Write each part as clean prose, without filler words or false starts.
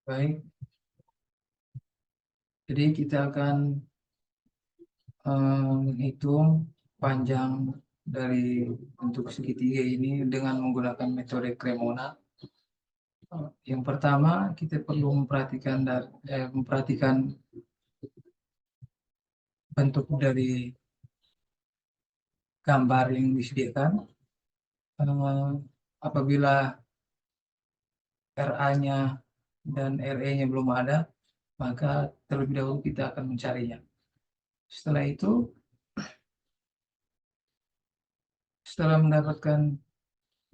Baik, jadi kita akan menghitung panjang dari bentuk segitiga ini dengan menggunakan metode Cremona. Yang pertama, kita perlu memperhatikan bentuk dari gambar yang disediakan. Apabila RA-nya dan RE-nya belum ada, maka terlebih dahulu kita akan mencarinya. Setelah itu, setelah mendapatkan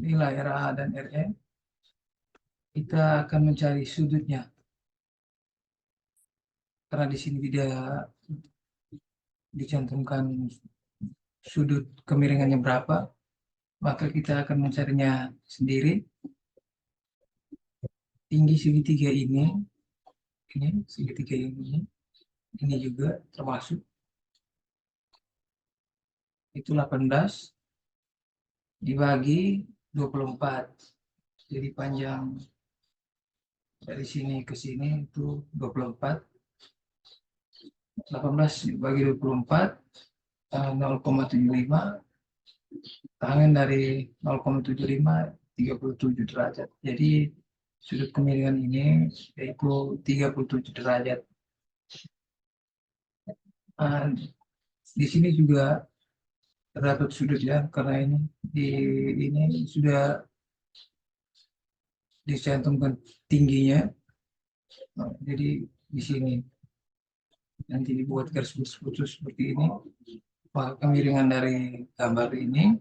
nilai RA dan RE, kita akan mencari sudutnya. Karena di sini tidak dicantumkan sudut kemiringannya berapa, maka kita akan mencarinya sendiri. Tinggi segitiga ini segitiga ini juga termasuk. Itu 18 dibagi 24. Jadi panjang dari sini ke sini itu 24. 18 dibagi 24, 0,75. Tangan dari 0,75, 37 derajat. Jadi sudut kemiringan ini yaitu 37 derajat. Di sini juga terdapat sudut ya, karena ini sudah dicantumkan tingginya. Jadi di sini nanti dibuat garis putus seperti ini. Maka kemiringan dari gambar ini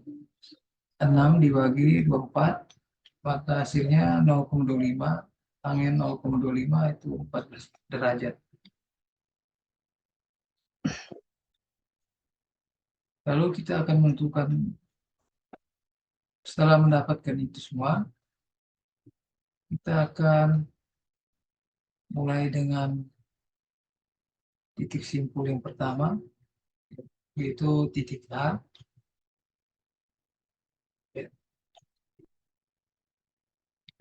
6 dibagi 24, maka hasilnya 0,25. Angin 0,25 itu 14 derajat. Lalu kita akan menentukan, setelah mendapatkan itu semua, kita akan mulai dengan titik simpul yang pertama, yaitu titik A.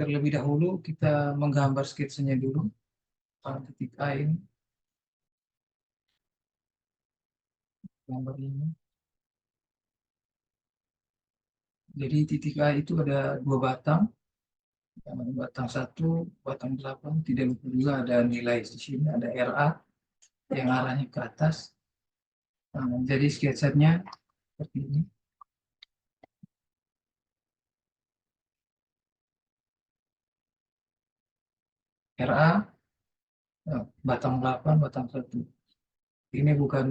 Terlebih dahulu kita menggambar sketsanya dulu. Titik A ini, gambar ini. Jadi titik A itu ada dua batang. Batang 1, batang 8. Tidak lupa juga ada nilai di sini, ada RA yang arahnya ke atas. Jadi sketsanya seperti ini. RA, batang 8, batang 1. Ini bukan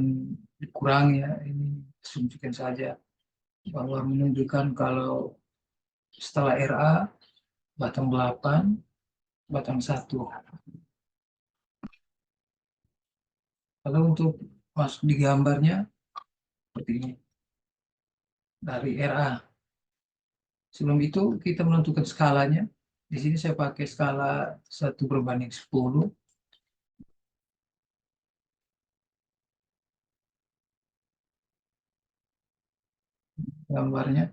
dikurangi ya, ini asumsikan saja bahwa menunjukkan kalau setelah RA, batang 8, batang 1. Lalu untuk masuk di gambarnya seperti ini. Dari RA. Sebelum itu kita menentukan skalanya. Di sini saya pakai skala 1/10. Gambarnya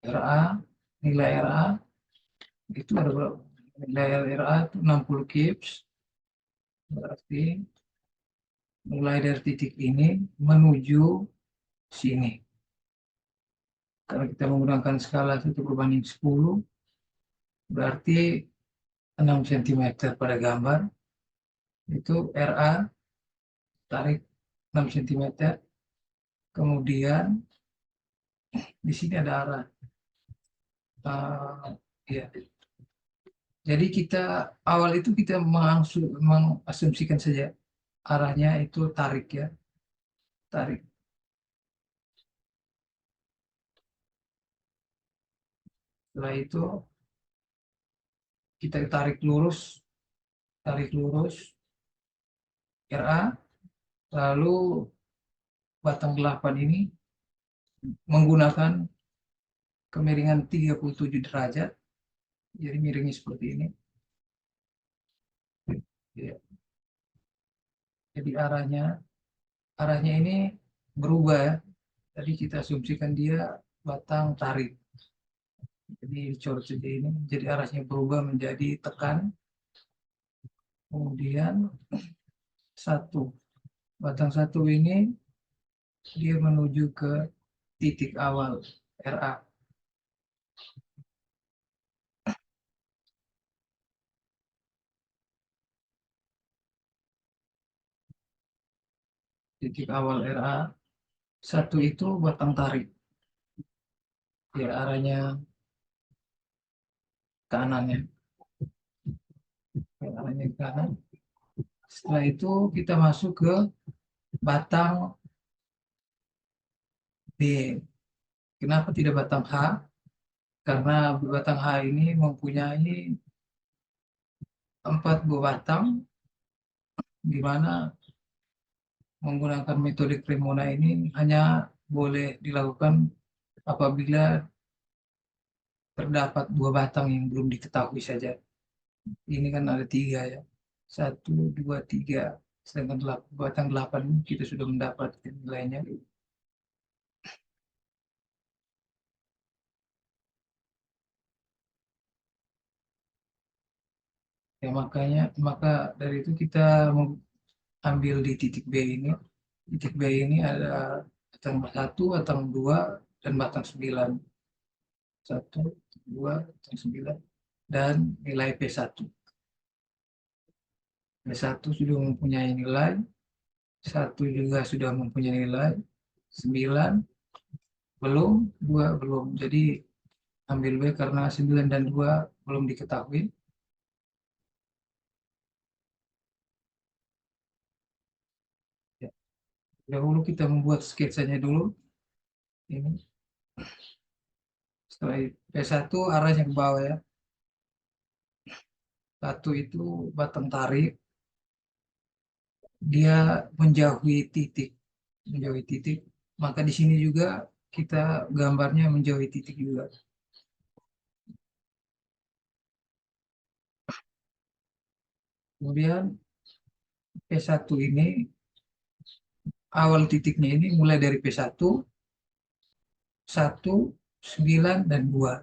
RA, nilai RA itu ada berapa? Nilai RA itu 60 kips. Berarti mulai dari titik ini menuju sini. Kalau kita menggunakan skala 1/10, berarti 6 cm pada gambar. Itu RA, tarik 6 cm. Kemudian di sini ada arah. Ya. Jadi kita awal itu kita mengasumsikan saja arahnya itu tarik ya. Tarik. Setelah itu kita tarik lurus RA, lalu batang 8 ini menggunakan kemiringan 37 derajat. Jadi miringnya seperti ini. Ya. Jadi arahnya ini berubah ya. Tadi kita asumsikan dia batang tarik. Jadi coret saja ini. Jadi arahnya berubah menjadi tekan. Kemudian satu, batang satu ini dia menuju ke titik awal RA. Titik awal RA satu itu batang tarik, ya arahnya kanan ya, arahnya ke kanan. Setelah itu kita masuk ke batang B. Kenapa tidak batang H? Karena batang H ini mempunyai 4 buah batang, di mana menggunakan metode Cremona ini hanya boleh dilakukan apabila terdapat 2 batang yang belum diketahui saja. Ini kan ada 3 ya. 1, 2, 3. Sedangkan batang 8 kita sudah mendapat nilainya. Ya maka dari itu kita ambil di titik B ini. Titik B ini ada batang 1, batang 2, dan batang 9. 1, 2, batang 9. Dan nilai P1. P1 sudah mempunyai nilai, 1 juga sudah mempunyai nilai, 9 belum, 2 belum. Jadi ambil B karena 9 dan 2 belum diketahui. Ya, dahulu kita membuat sketsanya dulu. Ini setelah P1 arahnya ke bawah ya. Satu itu batang tarik, dia menjauhi titik. Maka di sini juga kita gambarnya menjauhi titik juga. Kemudian P1 ini awal titiknya ini mulai dari P1, 1, 9, dan 2.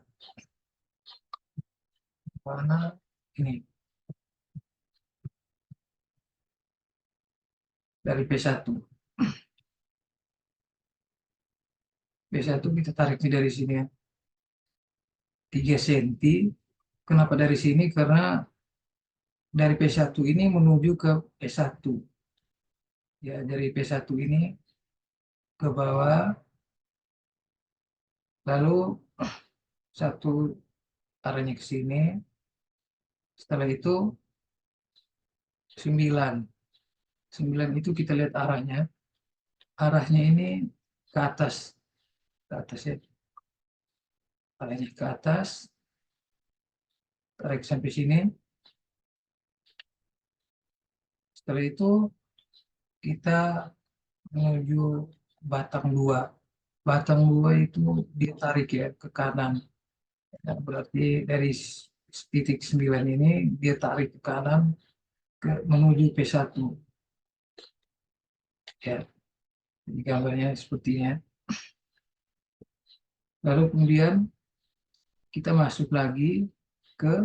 Mana ini dari P1. P1 kita tariknya dari sini ya. 3 cm. Kenapa dari sini? Karena dari P1 ini menuju ke P1. Ya, dari P1 ini ke bawah, lalu satu arahnya ke sini. Setelah itu 9. 9 itu kita lihat arahnya. Arahnya ini ke atas. Ke atas ya. Arahnya ke atas. Tarik sampai sini. Setelah itu kita menuju batang 2. Batang 2 itu ditarik ya ke kanan. Nah, berarti dari titik 9 ini dia tarik ke kanan menuju P1. Ya, ini gambarnya sepertinya. Lalu kemudian kita masuk lagi ke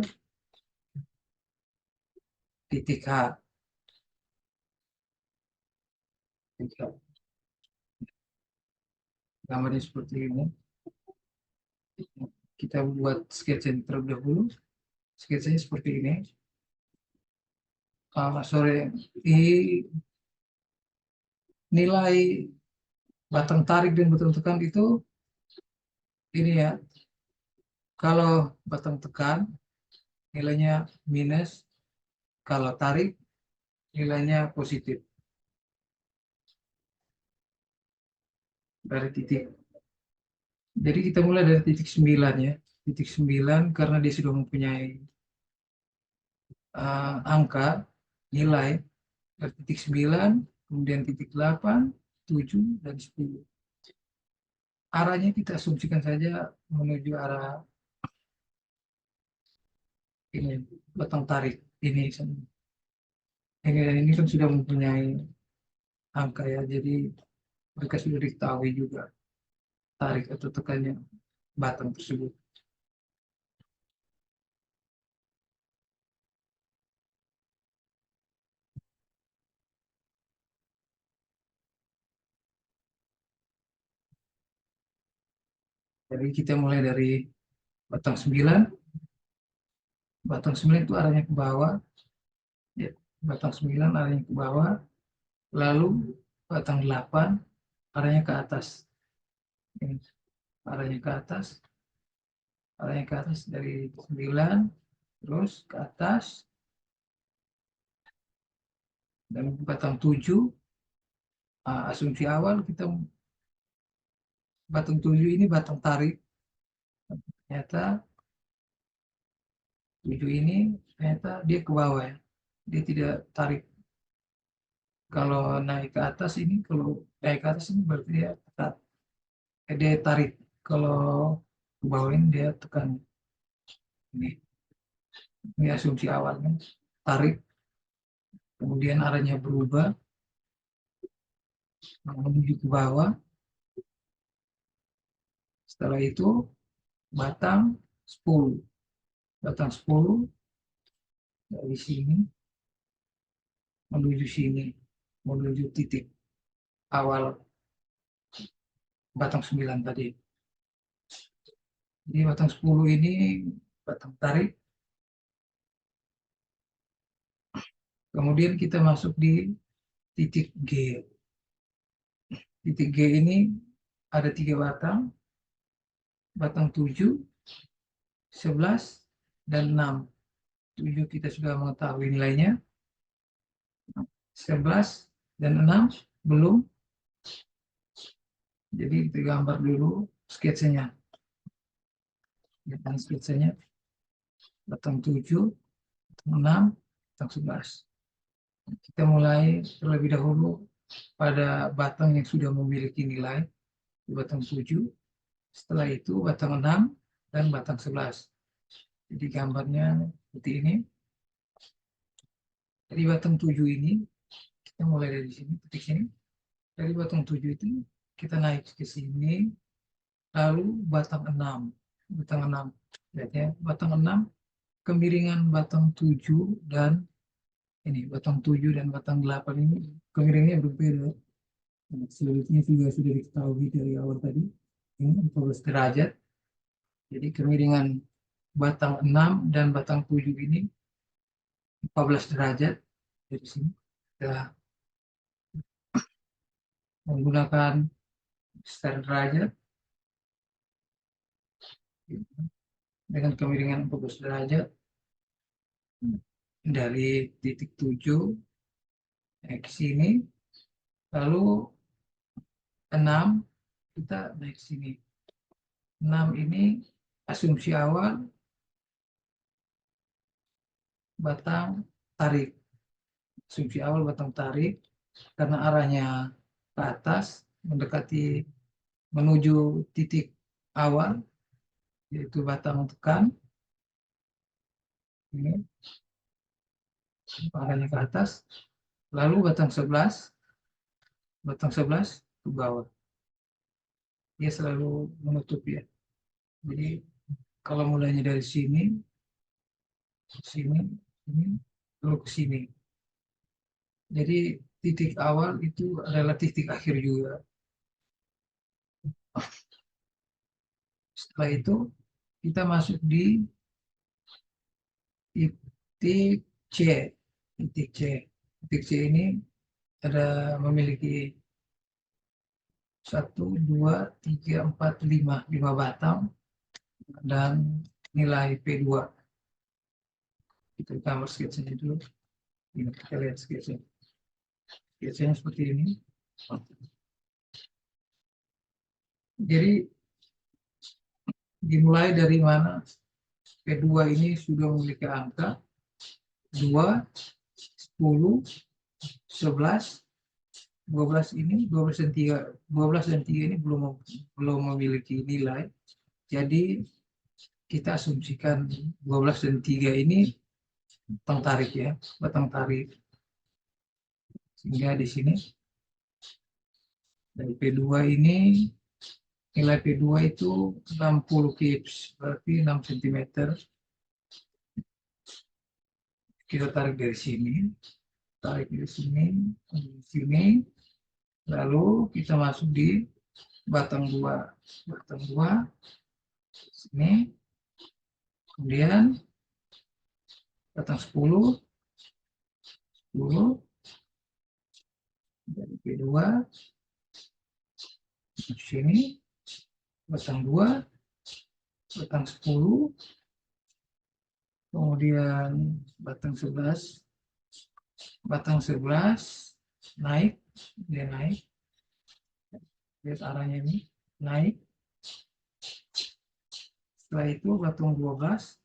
titik H. Gambarnya seperti ini. Kita buat sketsa terlebih dahulu. Sketsanya seperti ini. Sorry, di nilai batang tarik dan batang tekan itu ini ya. Kalau batang tekan nilainya minus, kalau tarik nilainya positif dari titik. Jadi kita mulai dari titik 9 ya. Titik 9 karena dia sudah mempunyai angka nilai dari titik 9, kemudian titik 8, 7, dan 10. Arahnya kita asumsikan saja menuju arah ini batang tarik ini. Ini kan sudah mempunyai angka ya, jadi mereka sudah diketahui juga tarik atau tekannya batang tersebut. Jadi kita mulai dari batang 9. Batang 9 itu arahnya ke bawah. Ya, batang 9 arahnya ke bawah. Lalu batang 8 arahnya ke atas. Ini, arahnya ke atas. Arahnya ke atas dari 9 terus ke atas. Dan batang 7, asumsi awal kita batang 7 ini batang tarik. Ternyata 7 ini ternyata dia ke bawah ya. Dia tidak tarik. Kalau naik ke atas ini, kalau naik ke atas ini berarti dia tarik. Kalau ke bawah ini dia tekan. Ini asumsi awalnya. Tarik, kemudian arahnya berubah menuju ke bawah. Setelah itu batang 10. Batang 10 dari sini menuju sini, menuju titik awal batang 9 tadi. Jadi batang 10 ini batang tarik. Kemudian kita masuk di titik G. Titik G ini ada 3 batang. Batang 7, 11, dan 6. 7 kita sudah mengetahui nilainya. 11 dan 6 belum. Jadi kita gambar dulu sketsanya. Lihat sketsanya. Batang 7, batang 6, batang 11. Kita mulai terlebih dahulu pada batang yang sudah memiliki nilai. Batang 7. Setelah itu batang 6 dan batang 11. Jadi gambarnya seperti ini. Dari batang 7 ini, kita mulai dari sini, titik sini. Dari batang 7 itu, kita naik ke sini, lalu batang 6. Batang 6. Lihat ya, batang 6, kemiringan batang 7 dan ini, batang 7 dan batang 8 ini, kemiringannya berbeda. Selanjutnya juga sudah diketahui dari awal tadi. Ini 14 derajat. Jadi kemiringan batang 6 dan batang 7 ini 14 derajat. Dari sini kita menggunakan setengah derajat dengan kemiringan 14 derajat dari titik 7 naik ke sini, lalu 6 kita naik ke sini. 6 ini asumsi awal batang tarik. Asumsi awal batang tarik karena arahnya ke atas mendekati menuju titik awal yaitu batang tekan. Ini arahnya ke atas. Lalu batang 11 ke bawah. Dia selalu menutup ya. Jadi kalau mulainya dari sini, sini, lalu ke sini. Jadi titik awal itu adalah titik akhir juga. Setelah itu kita masuk di titik C. Titik C. Titik C ini ada memiliki 1, 2, 3, 4, 5 batang dan nilai P2. Kita gambar sketsanya dulu. Ini kita lihat sketsanya. Sketsanya seperti ini. Jadi dimulai dari mana P2 ini sudah memiliki angka 2, 10, 11, 12 ini 12 dan 3. 12 dan 3 ini belum memiliki nilai. Jadi kita asumsikan 12 dan 3 ini batang tarik ya, batang tarik. Sehingga di sini dari P2 ini nilai P2 itu 60 kips, berarti 6 cm. Kita tarik dari sini, lalu kita masuk di batang 2. Batang 2 Sini, kemudian batang 10, 10 dari P2, sini, batang 2, batang 10, kemudian batang 11, naik, dia naik, lihat arahnya ini, naik. Setelah itu batang 12,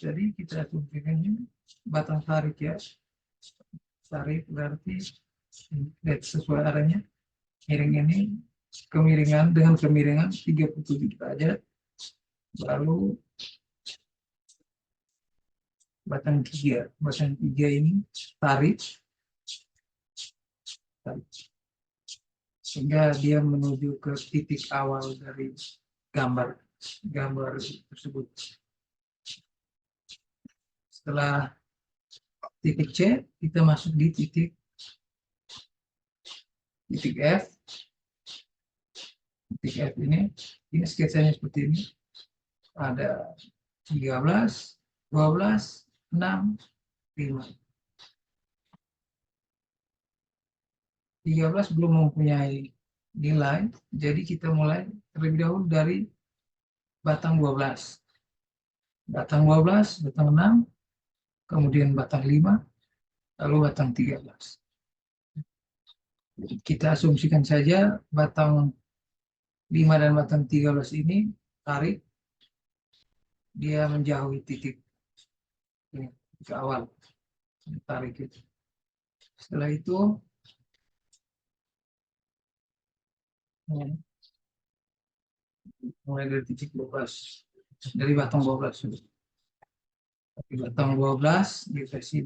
jadi kita asumsikan ini batang tarik ya, tarik berarti lihat sesuai arahnya, miring ini kemiringan dengan kemiringan 37 derajat, lalu batang 3 ini tarik, sehingga dia menuju ke titik awal dari gambar tersebut. Setelah titik C, kita masuk di titik F. Titik F ini sketsanya seperti ini. Ada 13, 12, 6, 5. 13 belum mempunyai nilai, jadi kita mulai terlebih dahulu dari batang 12. Batang 12, batang 6, kemudian batang 5, lalu batang 13. Kita asumsikan saja batang 5 dan batang 13 ini tarik, dia menjauhi titik ini, ke awal, tarik itu. Setelah itu mulai dari titik 12, dari batang 12. Di batang 12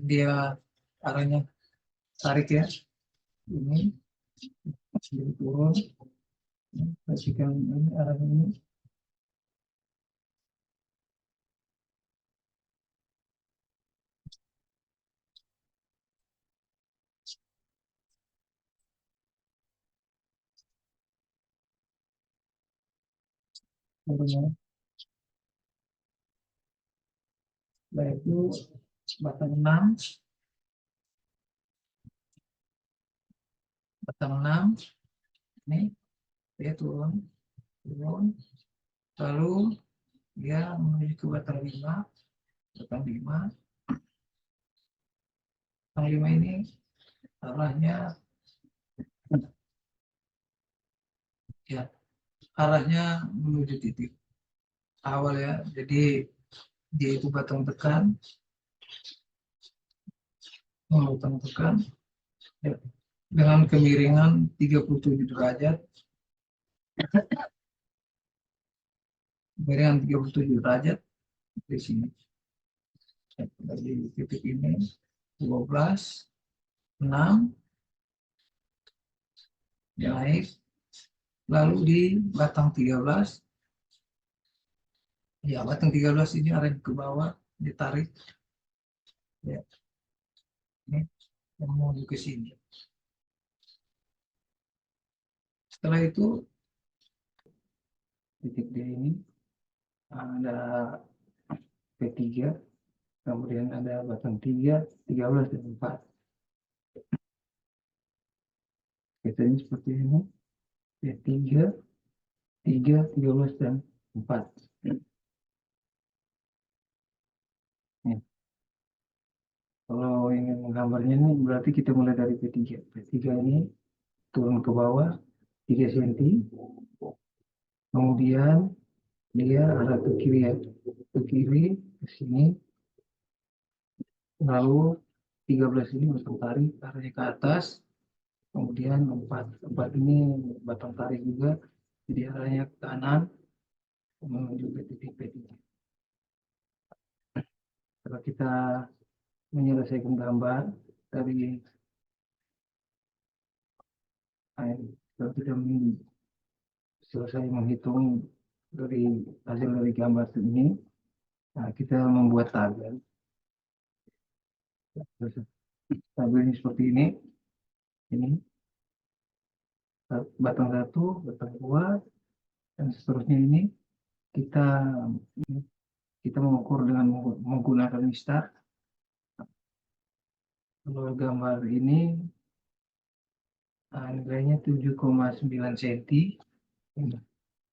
dia arahnya tarik ya, ini jadi turun, pastikan ini arahnya ini. Turunnya. Setelah itu batang 6, ini dia turun, lalu dia menuju ke batang 5, batang 5 ini arahnya ya, arahnya menuju titik awal ya, jadi dia itu batang tekan ya, dengan kemiringan 37 derajat, kemiringan 37 derajat di sini. Dari titik ini 12, 6, naik, lalu di batang 13, ya batang 13 ini arah ke bawah, ditarik, ya, ini menuju ke sini. Setelah itu titik D ini ada P3, kemudian ada batang 3, 13 dan 4. Biasanya seperti ini, P3, 3, 13 dan 4. Ya. Kalau ingin menggambarnya ini berarti kita mulai dari P3. P3 ini turun ke bawah 3 cm, kemudian dia arah ke kiri ya, ke kiri ke sini, lalu 13 ini batang tarik arahnya ke atas, kemudian 4 ini batang tarik juga, jadi arahnya ke kanan menuju ke titik P3. Setelah kita menyelesaikan gambar dari kalau kita selesai menghitung dari hasil dari gambar ini, nah kita membuat tabel. Tabel ini seperti ini batang 1, batang 2, dan seterusnya ini kita kita mengukur dengan menggunakan mistar. Kalau gambar ini nilainya 7,9 cm.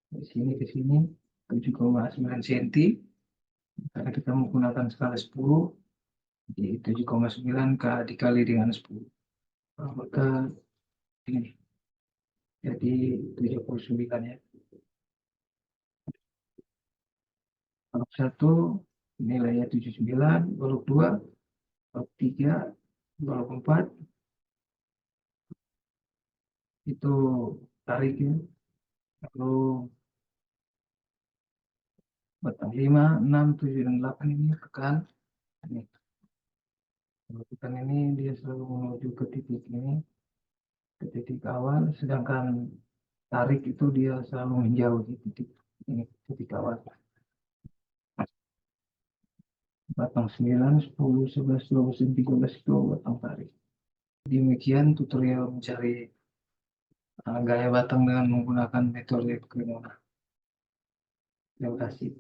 Dari sini ke sini 7,9 cm. Karena kita menggunakan skala 10, jadi 7,9 dikali dengan 10. Maka ini jadi 79 ya. Log 1 nilainya 79, log 2, log 3, log 4 itu tariknya. Lalu batang 5, 6, 7, dan 8 ini tekan. Ini. Kalau tekan ini dia selalu menuju ke titik ini, ke titik awal, sedangkan tarik itu dia selalu menjauh di titik ini, titik awal. Batang 9, 10, 11, 12, dan 13 itu batang tarik. Demikian tutorial mencari gaya batang dengan menggunakan metode Cremona. Terima kasih.